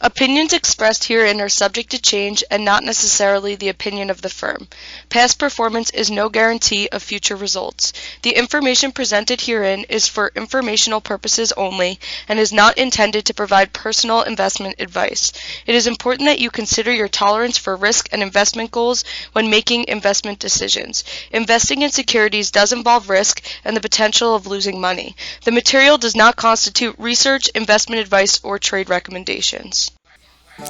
Opinions expressed herein are subject to change and not necessarily the opinion of the firm. Past performance is no guarantee of future results. The information presented herein is for informational purposes only and is not intended to provide personal investment advice. It is important that you consider your tolerance for risk and investment goals when making investment decisions. Investing in securities does involve risk and the potential of losing money. The material does not constitute research, investment advice, or trade recommendations.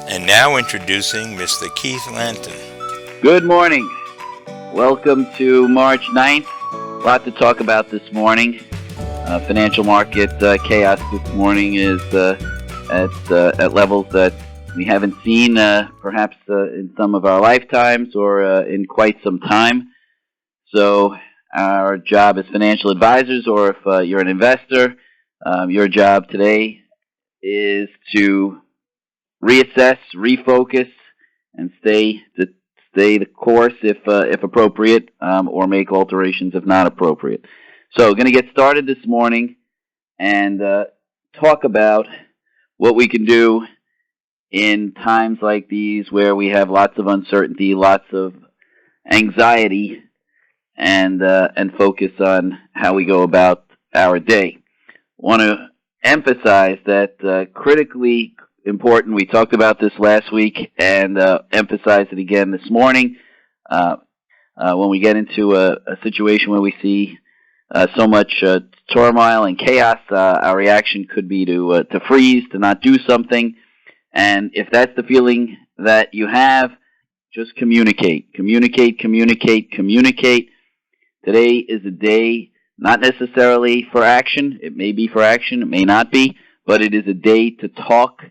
And now introducing Mr. Keith Lanton. Good morning. Welcome to March 9th. A lot to talk about this morning. Financial market chaos this morning is at levels that we haven't seen perhaps in some of our lifetimes or in quite some time. So our job as financial advisors, or if you're an investor, your job today is to reassess, refocus, and stay the course if appropriate, or make alterations if not appropriate. So, going to get started this morning and talk about what we can do in times like these where we have lots of uncertainty, lots of anxiety, and focus on how we go about our day. I want to emphasize that critically important, we talked about this last week and emphasize it again this morning. When we get into a situation where we see so much turmoil and chaos, our reaction could be to freeze, to not do something. And if that's the feeling that you have, just communicate. Communicate. Today is a day not necessarily for action. It may be for action, it may not be, but it is a day to talk.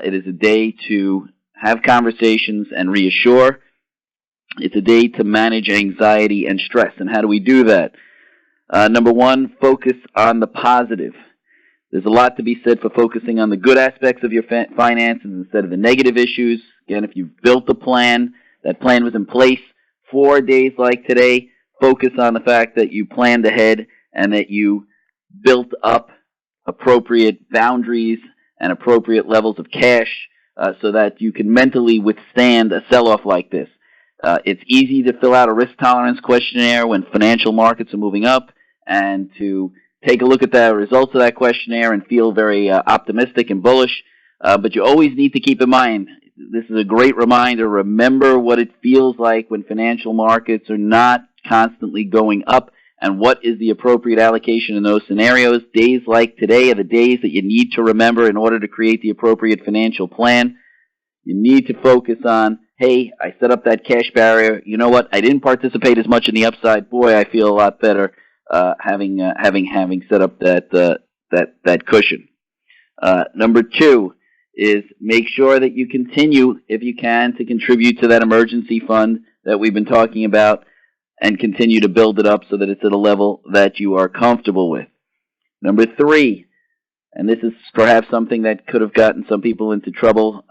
It is a day to have conversations and reassure. It's a day to manage anxiety and stress. And how do we do that? Number one, focus on the positive. There's a lot to be said for focusing on the good aspects of your finances instead of the negative issues. Again, if you've built a plan, that plan was in place for days like today, focus on the fact that you planned ahead and that you built up appropriate boundaries and appropriate levels of cash so that you can mentally withstand a sell-off like this. It's easy to fill out a risk tolerance questionnaire when financial markets are moving up and to take a look at the results of that questionnaire and feel very optimistic and bullish. But you always need to keep in mind, this is a great reminder, remember what it feels like when financial markets are not constantly going up, and what is the appropriate allocation in those scenarios. Days like today are the days that you need to remember in order to create the appropriate financial plan. You need to focus on, hey, I set up that cash barrier. You know what? I didn't participate as much in the upside. Boy, I feel a lot better having set up that cushion. Number two is make sure that you continue, if you can, to contribute to that emergency fund that we've been talking about, and continue to build it up so that it's at a level that you are comfortable with. Number three, and this is perhaps something that could have gotten some people into trouble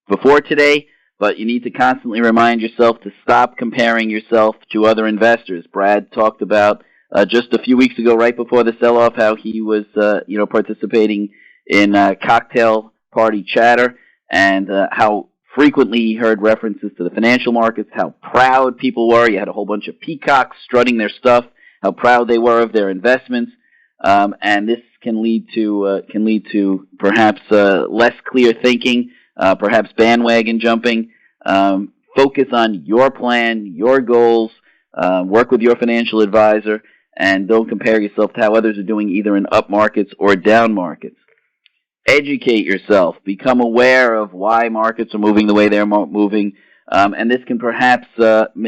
before today, but you need to constantly remind yourself to stop comparing yourself to other investors. Brad talked about just a few weeks ago, right before the sell-off, how he was participating in cocktail party chatter, and how frequently he heard references to the financial markets, how proud people were. You had a whole bunch of peacocks strutting their stuff, how proud they were of their investments, and this can lead to perhaps less clear thinking, perhaps bandwagon jumping. Focus on your plan, your goals, work with your financial advisor, and don't compare yourself to how others are doing either in up markets or down markets. Educate yourself. Become aware of why markets are moving the way they're moving, and this can perhaps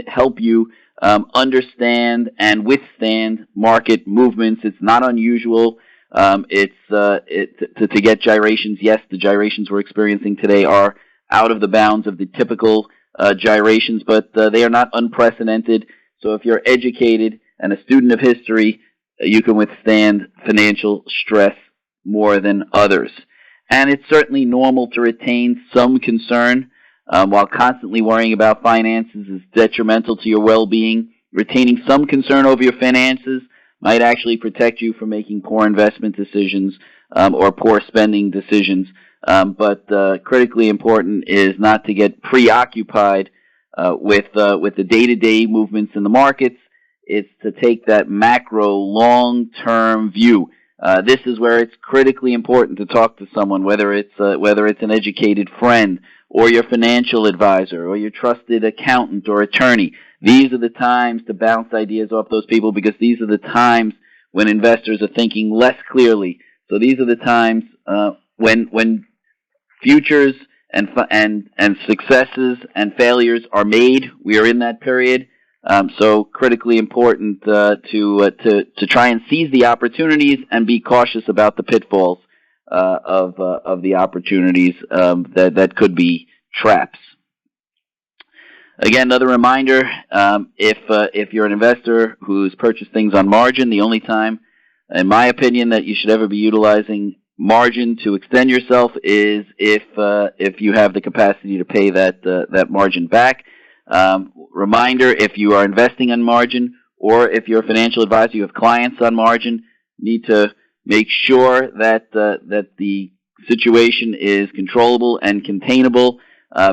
help you understand and withstand market movements. It's not unusual. To get gyrations. Yes, the gyrations we're experiencing today are out of the bounds of the typical gyrations, but they are not unprecedented. So if you're educated and a student of history, you can withstand financial stress more than others. And it's certainly normal to retain some concern while constantly worrying about finances is detrimental to your well-being. Retaining some concern over your finances might actually protect you from making poor investment decisions or poor spending decisions But critically important is not to get preoccupied with the day-to-day movements in the markets. It's to take that macro, long-term view. This is where it's critically important to talk to someone, whether it's an educated friend or your financial advisor or your trusted accountant or attorney. These are the times to bounce ideas off those people, because these are the times when investors are thinking less clearly. So these are the times when futures and successes and failures are made. We are in that period. So critically important to try and seize the opportunities and be cautious about the pitfalls of the opportunities that could be traps. Again, another reminder: if you're an investor who's purchased things on margin, the only time, in my opinion, that you should ever be utilizing margin to extend yourself is if you have the capacity to pay that margin back. Reminder: if you are investing on margin, or if you're a financial advisor, you have clients on margin, need to make sure that the situation is controllable and containable,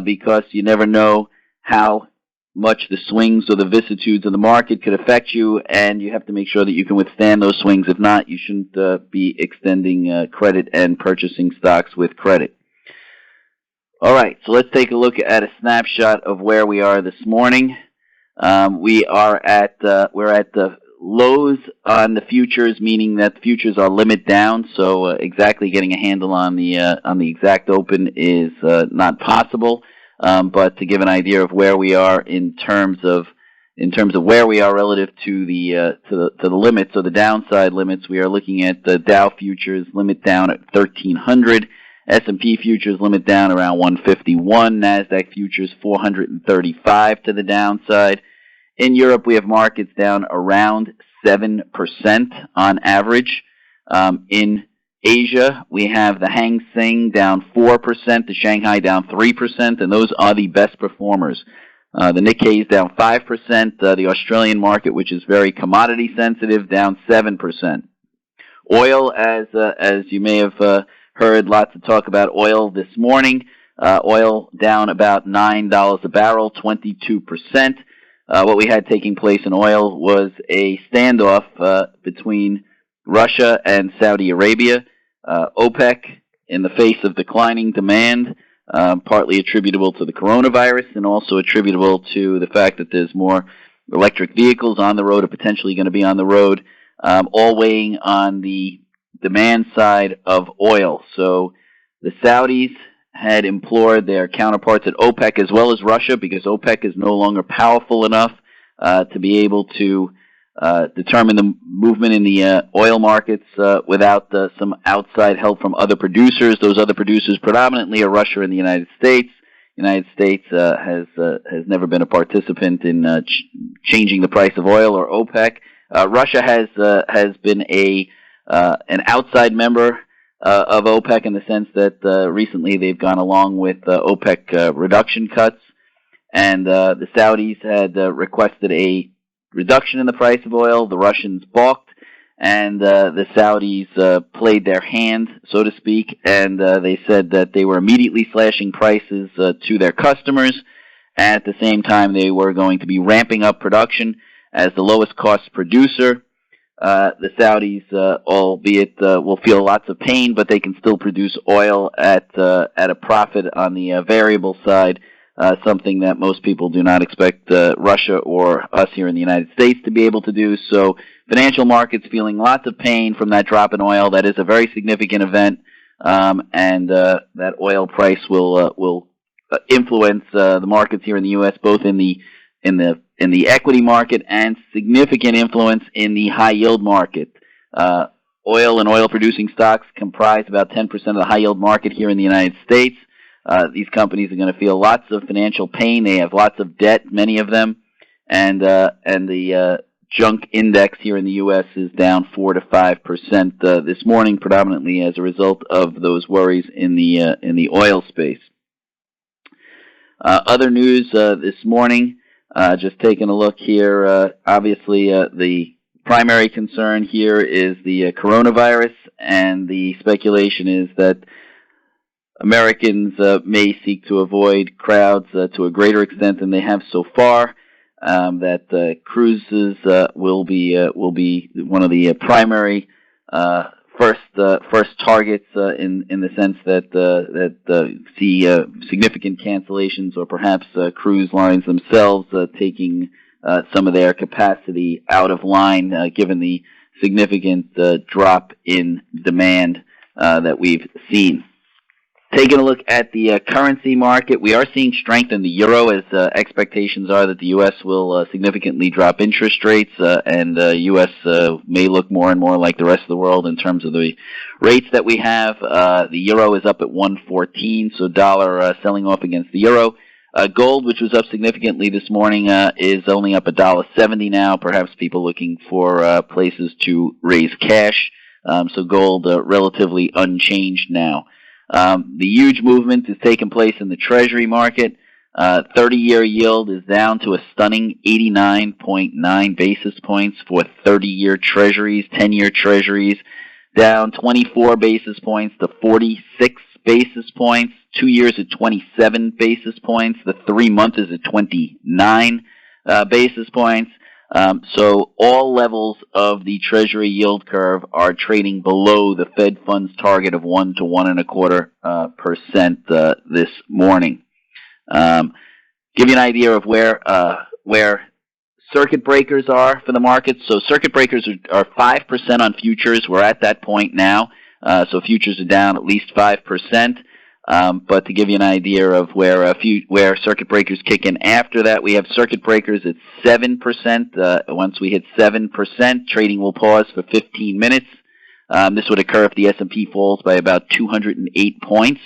because you never know how much the swings or the vicissitudes of the market could affect you, and you have to make sure that you can withstand those swings. If not, you shouldn't be extending credit and purchasing stocks with credit. All right, so let's take a look at a snapshot of where we are this morning. We're at the lows on the futures, meaning that the futures are limit down. So exactly getting a handle on the exact open is not possible. But to give an idea of where we are in terms of where we are relative to the limits, or the downside limits, we are looking at the Dow futures limit down at 1,300, S&P futures limit down around 151, Nasdaq futures 435 to the downside. In Europe, we have markets down around 7% on average. In Asia, we have the Hang Seng down 4%, the Shanghai down 3%, and those are the best performers. The Nikkei is down 5%, the Australian market, which is very commodity sensitive, down 7%. Oil, as you may have heard lots of talk about oil this morning, oil down about $9 a barrel, 22%. What we had taking place in oil was a standoff between Russia and Saudi Arabia. OPEC, in the face of declining demand, partly attributable to the coronavirus and also attributable to the fact that there's more electric vehicles on the road or potentially going to be on the road, all weighing on the demand side of oil. So the Saudis had implored their counterparts at OPEC as well as Russia, because OPEC is no longer powerful enough to be able to determine the movement in the oil markets without some outside help from other producers. Those other producers predominantly are Russia and the United States. The United States has never been a participant in changing the price of oil, or OPEC. Russia has been an outside member of OPEC, in the sense that recently they've gone along with OPEC reduction cuts, and the Saudis had requested a reduction in the price of oil. The Russians balked, and the Saudis played their hand, so to speak, and they said that they were immediately slashing prices to their customers. At the same time, they were going to be ramping up production as the lowest cost producer. The Saudis, albeit will feel lots of pain, but they can still produce oil at a profit on the variable side, something that most people do not expect Russia or us here in the United States to be able to do. So financial markets feeling lots of pain from that drop in oil. That is a very significant event, and that oil price will influence the markets here in the U.S., both in the equity market and significant influence in the high yield market. Oil and oil producing stocks comprise about 10% of the high yield market here in the United States. These companies are going to feel lots of financial pain. They have lots of debt, many of them, and the junk index here in the U.S. is down 4 to 5% this morning, predominantly as a result of those worries in the oil space. Other news this morning. Just taking a look here, obviously the primary concern here is the coronavirus, and the speculation is that Americans may seek to avoid crowds to a greater extent than they have so far. That cruises will be one of the primary first targets in the sense that see significant cancellations, or perhaps cruise lines themselves taking some of their capacity out of line, given the significant drop in demand that we've seen. Taking a look at the currency market, we are seeing strength in the euro, as expectations are that the U.S. will significantly drop interest rates, and the U.S. May look more and more like the rest of the world in terms of the rates that we have. The euro is up at 114, so dollar selling off against the euro. Gold, which was up significantly this morning, is only up $1.70 now. Perhaps people looking for places to raise cash. So gold relatively unchanged now. The huge movement has taken place in the Treasury market. 30-year yield is down to a stunning 89.9 basis points for 30-year Treasuries. 10-year Treasuries down 24 basis points to 46 basis points. 2 years at 27 basis points. The 3-month is at 29 basis points. So all levels of the Treasury yield curve are trading below the Fed funds target of 1 to 1.25% this morning. Give you an idea of where circuit breakers are for the market. So circuit breakers are 5% on futures. We're at that point now. So futures are down at least 5%. But to give you an idea of where circuit breakers kick in after that, we have circuit breakers at 7%. Once we hit 7%, trading will pause for 15 minutes. This would occur if the S&P falls by about 208 points.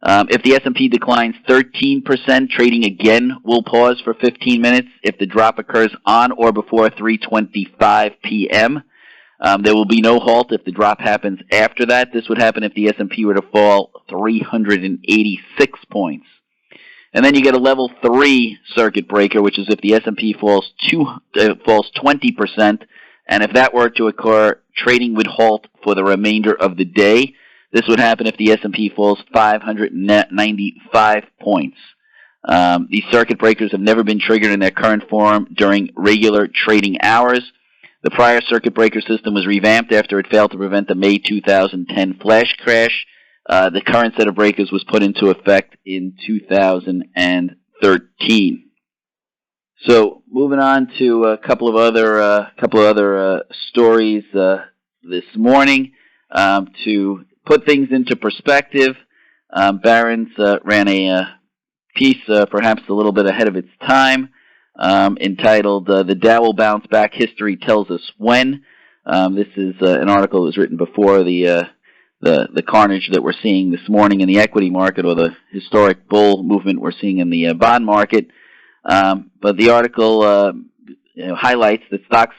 If the S&P declines 13%, trading again will pause for 15 minutes. If the drop occurs on or before 3:25 p.m., there will be no halt if the drop happens after that. This would happen if the S&P were to fall 386 points. And then you get a level 3 circuit breaker, which is if the S&P falls 20%, and if that were to occur, trading would halt for the remainder of the day. This would happen if the S&P falls 595 points. These circuit breakers have never been triggered in their current form during regular trading hours. The prior circuit breaker system was revamped after it failed to prevent the May 2010 flash crash. The current set of breakers was put into effect in 2013. So, moving on to a couple of other stories this morning. To put things into perspective, Barron's ran a piece perhaps a little bit ahead of its time, entitled "The Dow Will Bounce Back, History Tells Us When." This is an article that was written before the carnage that we're seeing this morning in the equity market, or the historic bull movement we're seeing in the bond market. But the article highlights that stocks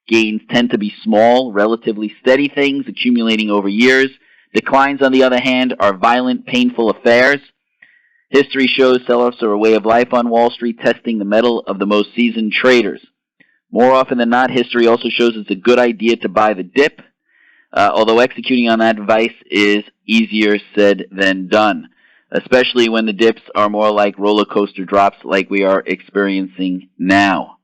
gains tend to be small, relatively steady things accumulating over years. Declines, on the other hand, are violent, painful affairs. History shows sell-offs are a way of life on Wall Street, testing the mettle of the most seasoned traders. More often than not, history also shows it's a good idea to buy the dip, although executing on that advice is easier said than done, especially when the dips are more like roller coaster drops like we are experiencing now.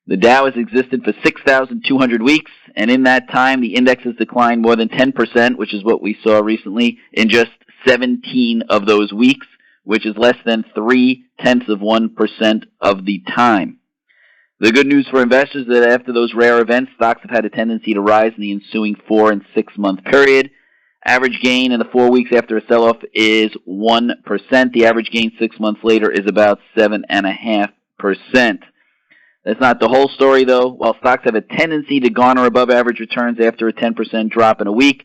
The Dow has existed for 6,200 weeks, and in that time, the index has declined more than 10%, which is what we saw recently, in just 17 of those weeks, which is less than 0.3% of the time. The good news for investors is that after those rare events, stocks have had a tendency to rise in the ensuing 4 and 6 month period. Average gain in the 4 weeks after a sell-off is 1%. The average gain 6 months later is about 7.5%. That's not the whole story, though. While stocks have a tendency to garner above average returns after a 10% drop in a week,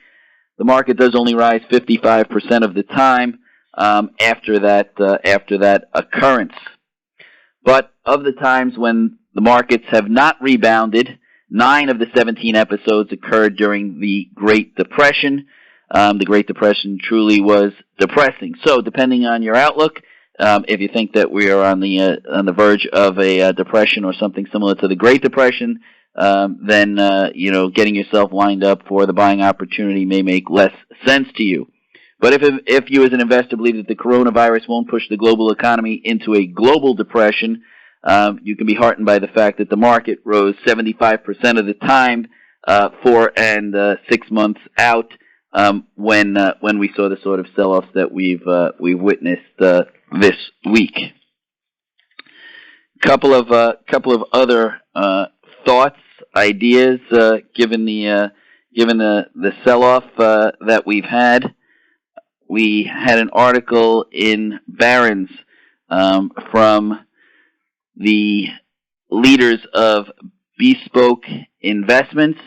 the market does only rise 55% of the time after that occurrence. But of the times when the markets have not rebounded, 9 of the 17 episodes occurred during the Great Depression. The Great Depression truly was depressing. So, depending on your outlook, if you think that we are on the verge of a depression or something similar to the Great Depression, then getting yourself lined up for the buying opportunity may make less sense to you. But if you as an investor believe that the coronavirus won't push the global economy into a global depression, you can be heartened by the fact that the market rose 75% of the time 4 and 6 months out when we saw the sort of sell-offs that we've witnessed this week. Couple of other thoughts, ideas, given the sell-off that we've had. We had an article in Barron's from the leaders of Bespoke Investments,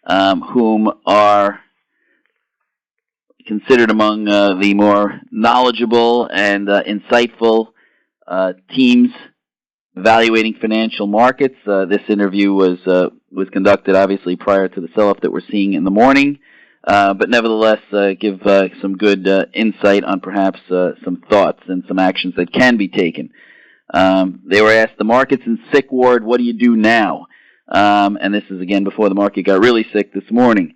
whom are considered among the more knowledgeable and insightful teams evaluating financial markets. This interview was conducted obviously prior to the sell-off that we're seeing in the morning, but nevertheless give some good insight on perhaps some thoughts and some actions that can be taken. They were asked, the market's in sick ward, what do you do now? And this is again before the market got really sick this morning.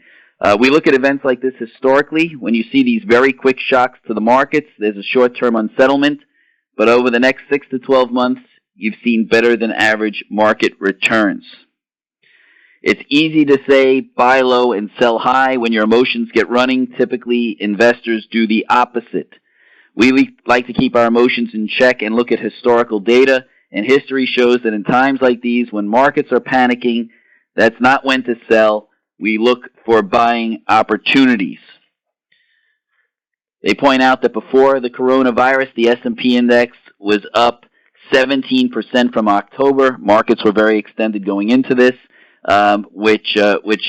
We look at events like this historically. When you see these very quick shocks to the markets, there's a short-term unsettlement, but over the next 6 to 12 months, you've seen better than average market returns. It's easy to say buy low and sell high when your emotions get running. Typically, investors do the opposite. We like to keep our emotions in check and look at historical data, and history shows that in times like these, when markets are panicking, that's not when to sell. We look for buying opportunities. They point out that before the coronavirus, the S&P index was up 17% from October. Markets were very extended going into this, which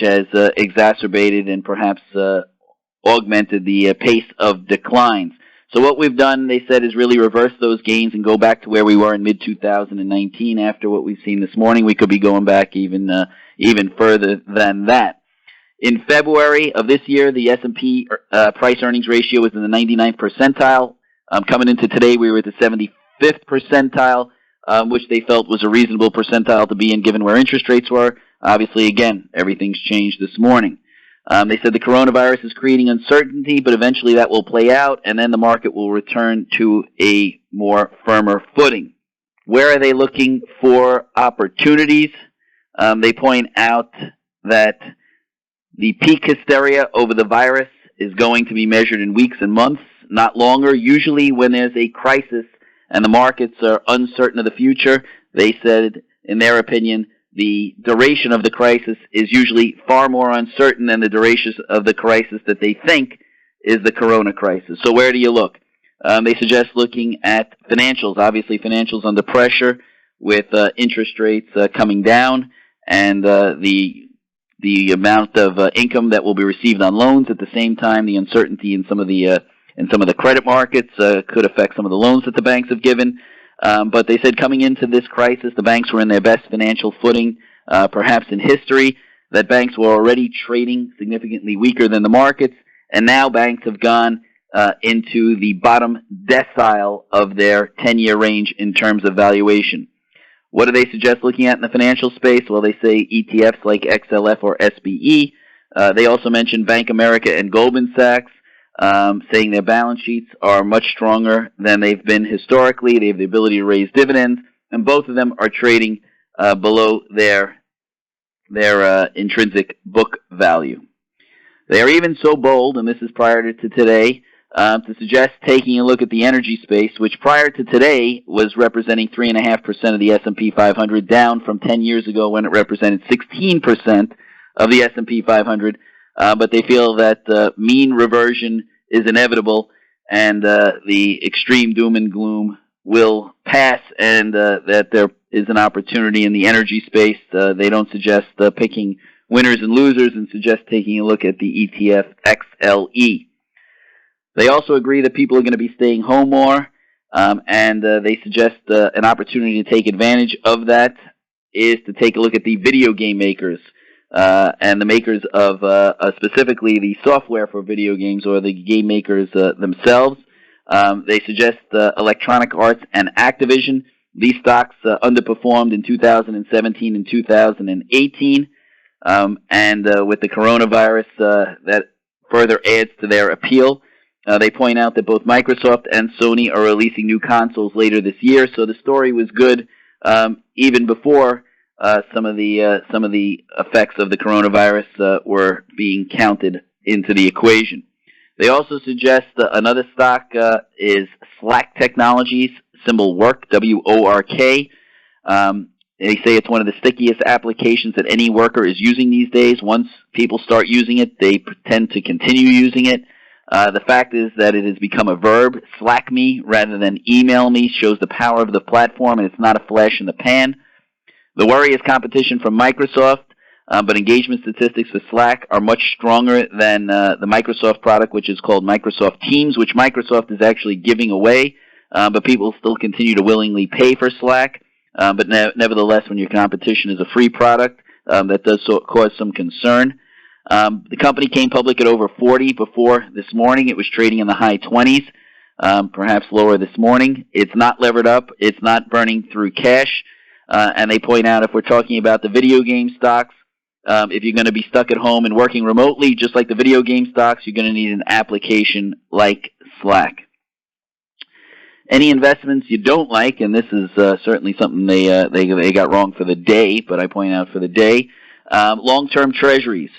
has exacerbated and perhaps augmented the pace of declines. So what we've done, they said, is really reverse those gains and go back to where we were in mid-2019. After what we've seen this morning, we could be going back even further than that. In February of this year, the S&P price-earnings ratio was in the 99th percentile. Coming into today, we were at the 75th percentile, which they felt was a reasonable percentile to be in given where interest rates were. Obviously, again, everything's changed this morning. They said the coronavirus is creating uncertainty, but eventually that will play out, and then the market will return to a more firmer footing. Where are they looking for opportunities? They point out that the peak hysteria over the virus is going to be measured in weeks and months, not longer. Usually when there's a crisis and the markets are uncertain of the future, they said, in their opinion, the duration of the crisis is usually far more uncertain than the duration of the crisis that they think is the corona crisis. So where do you look? They suggest looking at financials. Obviously, financials under pressure with interest rates coming down and the amount of income that will be received on loans. At the same time, the uncertainty in some of the credit markets could affect some of the loans that the banks have given. But they said coming into this crisis, the banks were in their best financial footing, perhaps in history, that banks were already trading significantly weaker than the markets, and now banks have gone into the bottom decile of their 10-year range in terms of valuation. What do they suggest looking at in the financial space? Well, they say ETFs like XLF or SBE. They also mention Bank America and Goldman Sachs, saying their balance sheets are much stronger than they've been historically. They have the ability to raise dividends, and both of them are trading below their intrinsic book value. They are even so bold, and this is prior to today, to suggest taking a look at the energy space, which prior to today was representing 3.5% of the S&P 500, down from 10 years ago when it represented 16% of the S&P 500. But they feel that mean reversion is inevitable and the extreme doom and gloom will pass, and that there is an opportunity in the energy space. They don't suggest picking winners and losers and suggest taking a look at the ETF XLE. They also agree that people are going to be staying home more, and they suggest an opportunity to take advantage of that is to take a look at the video game makers and the makers of specifically the software for video games, or the game makers themselves. They suggest Electronic Arts and Activision. These stocks underperformed in 2017 and 2018, and with the coronavirus, that further adds to their appeal. They point out that both Microsoft and Sony are releasing new consoles later this year, so the story was good even before some of the effects of the coronavirus were being counted into the equation. They also suggest another stock is Slack Technologies, symbol WORK, W-O-R-K. They say it's one of the stickiest applications that any worker is using these days. Once people start using it, they tend to continue using it. The fact is that it has become a verb. Slack me rather than email me shows the power of the platform, and it's not a flash in the pan. The worry is competition from Microsoft, but engagement statistics for Slack are much stronger than the Microsoft product, which is called Microsoft Teams, which Microsoft is actually giving away, but people still continue to willingly pay for Slack. But nevertheless, when your competition is a free product, that does cause some concern. The company came public at over 40 before this morning. It was trading in the high 20s, perhaps lower this morning. It's not levered up. It's not burning through cash. And they point out if we're talking about the video game stocks, if you're going to be stuck at home and working remotely, just like the video game stocks, you're going to need an application like Slack. Any investments you don't like, and this is certainly something they got wrong for the day, but I point out for the day, long-term treasuries.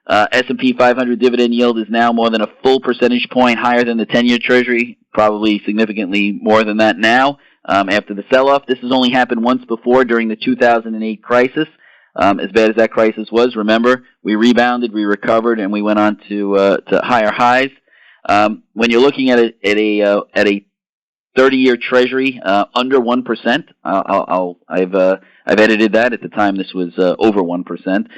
S&P 500 dividend yield is now more than a full percentage point higher than the 10-year treasury, probably significantly more than that now after the sell-off. This has only happened once before during the 2008 crisis. As bad as that crisis was, remember, we rebounded, we recovered, and we went on to higher highs. When you're looking at a 30-year treasury under 1%. I've edited that. At the time, this was over 1%,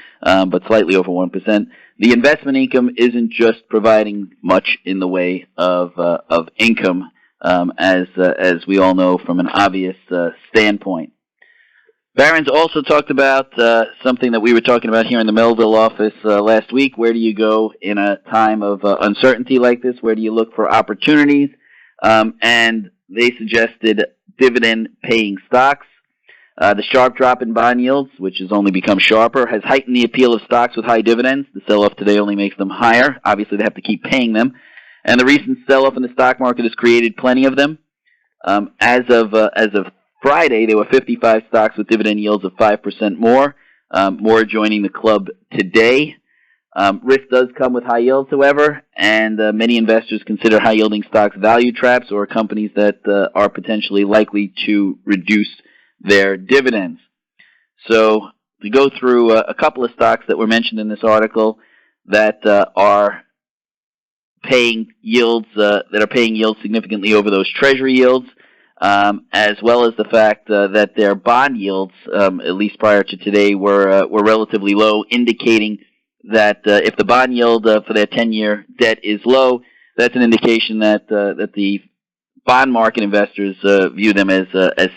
but slightly over 1%. The investment income isn't just providing much in the way of income, as we all know from an obvious standpoint. Barron's also talked about something that we were talking about here in the Melville office last week. Where do you go in a time of uncertainty like this? Where do you look for opportunities? And they suggested dividend-paying stocks. The sharp drop in bond yields, which has only become sharper, has heightened the appeal of stocks with high dividends. The sell-off today only makes them higher. Obviously, they have to keep paying them. And the recent sell-off in the stock market has created plenty of them. As of Friday, there were 55 stocks with dividend yields of 5% more. More joining the club today. Risk does come with high yields, however, and many investors consider high-yielding stocks value traps or companies that are potentially likely to reduce their dividends. So we go through a couple of stocks that were mentioned in this article that are paying yields significantly over those Treasury yields, as well as the fact that their bond yields, at least prior to today, were relatively low, indicating that if the bond yield for their 10-year debt is low, that's an indication that the bond market investors view them as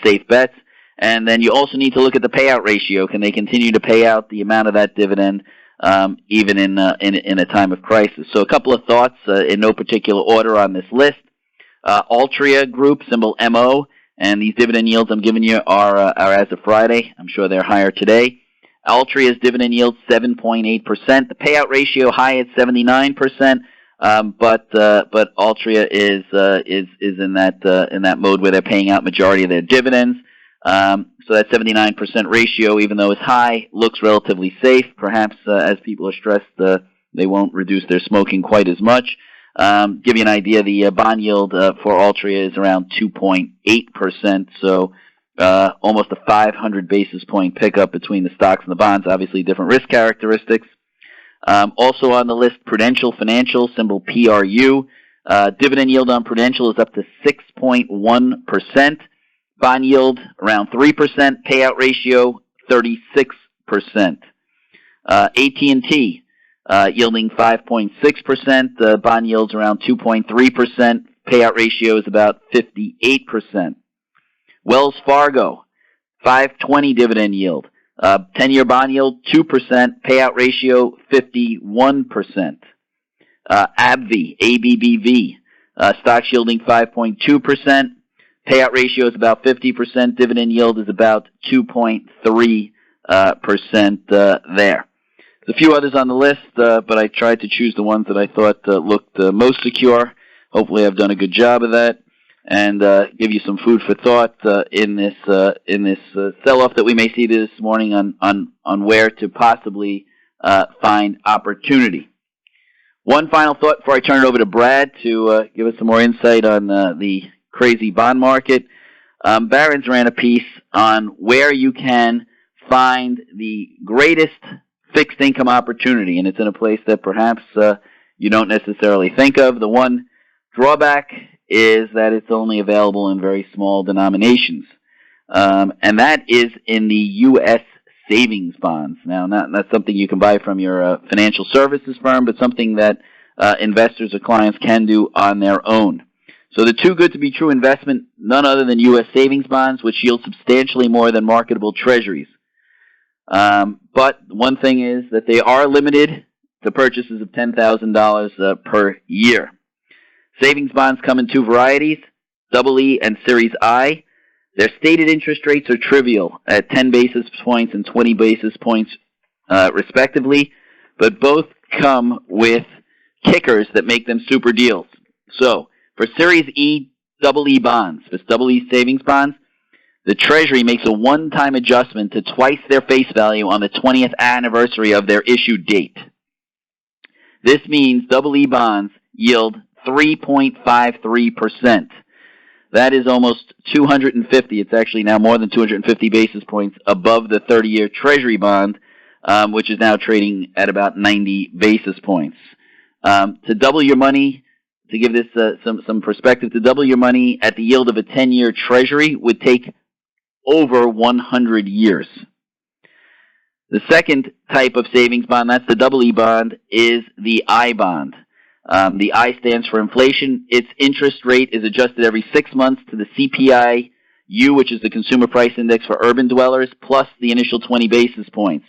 safe bets. And then you also need to look at the payout ratio. Can they continue to pay out the amount of that dividend even in a time of crisis? So a couple of thoughts in no particular order on this list. Altria Group, symbol MO, and these dividend yields I'm giving you are as of Friday. I'm sure they're higher today. Altria's dividend yield 7.8%. The payout ratio high at 79%, but Altria is in that mode where they're paying out majority of their dividends. So that 79% ratio, even though it's high, looks relatively safe. Perhaps as people are stressed, they won't reduce their smoking quite as much. Give you an idea, the bond yield for Altria is around 2.8%. So almost a 500 basis point pickup between the stocks and the bonds, obviously different risk characteristics. Also on the list, Prudential Financial, symbol PRU. Dividend yield on Prudential is up to 6.1%. Bond yield around 3%. Payout ratio 36%. AT&T yielding 5.6%. Bond yields around 2.3%. Payout ratio is about 58%. Wells Fargo, 5.20 dividend yield. 10-year bond yield, 2%. Payout ratio, 51%. AbbVie, ABBV, stocks yielding 5.2%. Payout ratio is about 50%. Dividend yield is about 2.3% there. There's a few others on the list, but I tried to choose the ones that I thought looked most secure. Hopefully I've done a good job of that and give you some food for thought in this sell-off that we may see this morning on where to possibly find opportunity. One final thought before I turn it over to Brad to give us some more insight on the crazy bond market. Barron's ran a piece on where you can find the greatest fixed income opportunity, and it's in a place that perhaps you don't necessarily think of. The one drawback is that it's only available in very small denominations, and that is in the U.S. savings bonds. Now, not something you can buy from your financial services firm, but something that investors or clients can do on their own. So the too good to be true investment, none other than U.S. savings bonds, which yield substantially more than marketable treasuries. But one thing is that they are limited to purchases of $10,000 per year. Savings bonds come in two varieties, Double E and Series I. Their stated interest rates are trivial at 10 basis points and 20 basis points respectively, but both come with kickers that make them super deals. So, for Series E, Double E bonds, for Double E savings bonds, the Treasury makes a one-time adjustment to twice their face value on the 20th anniversary of their issue date. This means Double E bonds yield 3.53%. That is almost 250. It's actually now more than 250 basis points above the 30-year Treasury bond, which is now trading at about 90 basis points. To double your money, to give this some perspective, to double your money at the yield of a 10-year Treasury would take over 100 years. The second type of savings bond, that's the Double E bond, is the I bond. The I stands for inflation. Its interest rate is adjusted every 6 months to the CPI-U, which is the Consumer Price Index for urban dwellers, plus the initial 20 basis points,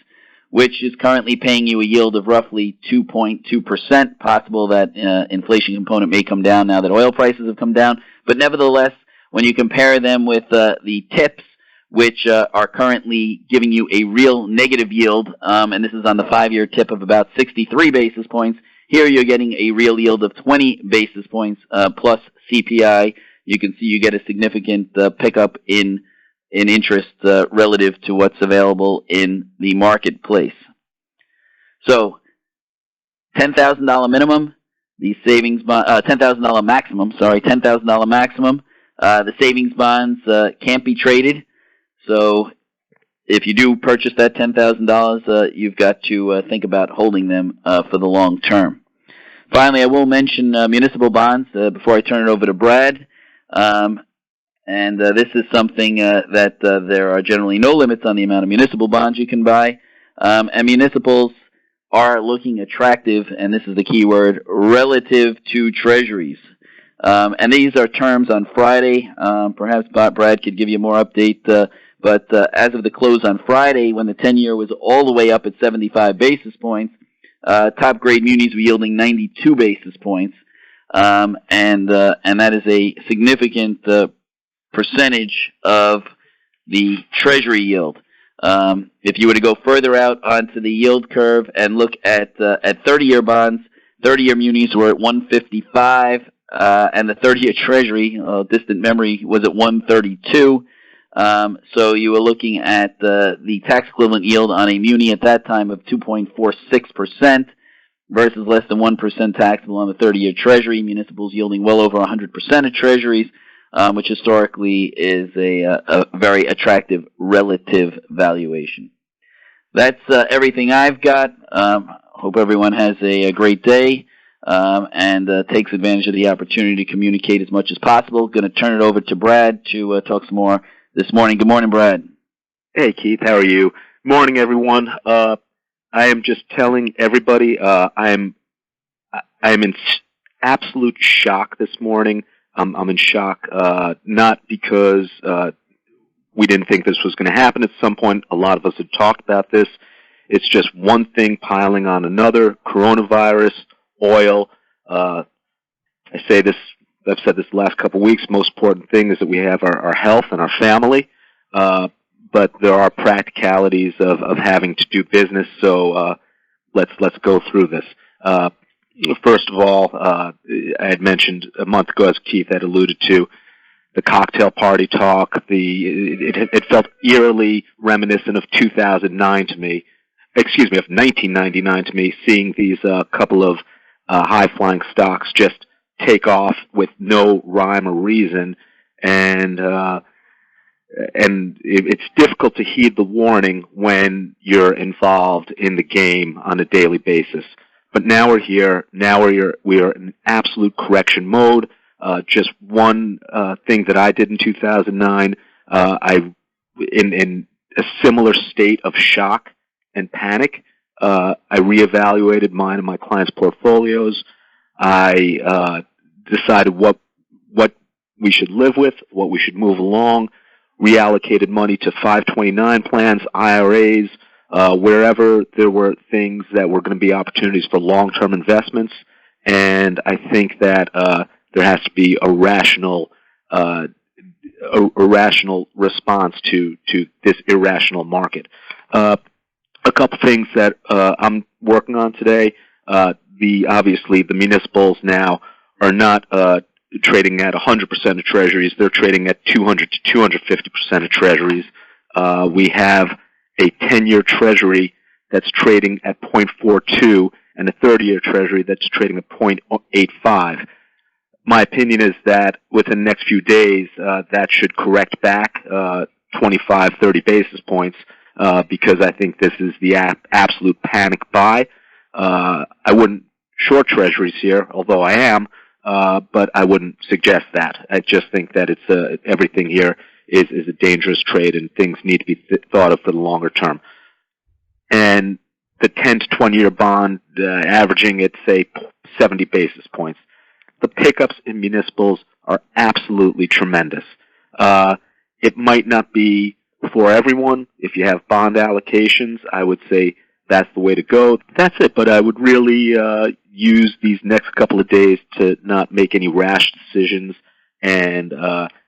which is currently paying you a yield of roughly 2.2%. Possible that inflation component may come down now that oil prices have come down. But nevertheless, when you compare them with the TIPS, which are currently giving you a real negative yield, and this is on the 5-year TIP of about 63 basis points, here you're getting a real yield of 20 basis points plus CPI. You can see you get a significant pickup in interest relative to what's available in the marketplace. So, $10,000 minimum, the savings bond, $10,000 maximum. $10,000 maximum. The savings bonds can't be traded. So, if you do purchase that $10,000, you've got to think about holding them for the long term. Finally, I will mention municipal bonds before I turn it over to Brad. And this is something that there are generally no limits on the amount of municipal bonds you can buy. And municipals are looking attractive, and this is the key word, relative to treasuries. And these are terms on Friday. Perhaps Brad could give you more update. But as of the close on Friday, when the 10-year was all the way up at 75 basis points, top-grade munis were yielding 92 basis points. And that is a significant percentage of the Treasury yield. If you were to go further out onto the yield curve and look at 30-year bonds, 30-year munis were at 155, and the 30-year Treasury, distant memory, was at 132. So you were looking at the tax equivalent yield on a muni at that time of 2.46% versus less than 1% taxable on the 30-year Treasury. Municipals yielding well over 100% of Treasuries, which historically is a very attractive relative valuation. That's everything I've got. Hope everyone has a great day and takes advantage of the opportunity to communicate as much as possible. Going to turn it over to Brad to talk some more this morning. Good morning, Brad. Hey, Keith. How are you? Morning, everyone. I am just telling everybody I am in absolute shock this morning. I'm in shock, not because we didn't think this was going to happen at some point. A lot of us had talked about this. It's just one thing piling on another. Coronavirus, oil. I say this, I've said this the last couple of weeks, most important thing is that we have our health and our family. But there are practicalities of having to do business, so let's go through this. First of all, I had mentioned a month ago, as Keith had alluded to, the cocktail party talk. It felt eerily reminiscent of 2009 to me. Excuse me, of 1999 to me, seeing these couple of high-flying stocks just take off with no rhyme or reason, and it's difficult to heed the warning when you're involved in the game on a daily basis. But now we're here. Now we are in absolute correction mode. Just one thing that I did in 2009, in a similar state of shock and panic, I reevaluated mine and my clients' portfolios. I decided what we should live with, what we should move along, reallocated money to 529 plans, IRAs, wherever there were things that were going to be opportunities for long-term investments. And I think that there has to be a rational response to this irrational market. A couple things that I'm working on today. Obviously the municipals now are not trading at 100% of treasuries. They're trading at 200 to 250% of treasuries. We have a 10-year treasury that's trading at 0.42 and a 30-year treasury that's trading at 0.85. My opinion is that within the next few days, that should correct back 25, 30 basis points, because I think this is the absolute panic buy. I wouldn't short treasuries here, although I am, but I wouldn't suggest that. I just think that everything here is a dangerous trade, and things need to be thought of for the longer term. And the 10 to 20-year bond averaging at, say, 70 basis points. The pickups in municipals are absolutely tremendous. It might not be for everyone. If you have bond allocations, I would say that's the way to go. That's it. But I would really use these next couple of days to not make any rash decisions and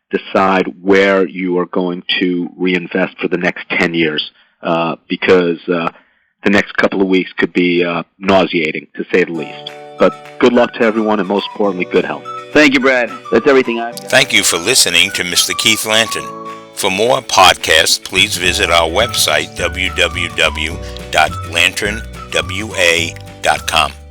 decide where you are going to reinvest for the next 10 years, because the next couple of weeks could be nauseating, to say the least. But good luck to everyone, and most importantly, good health. Thank you, Brad. That's everything I've got. Thank you for listening to Mr. Keith Lanton. For more podcasts, please visit our website, www.lanternwa.com.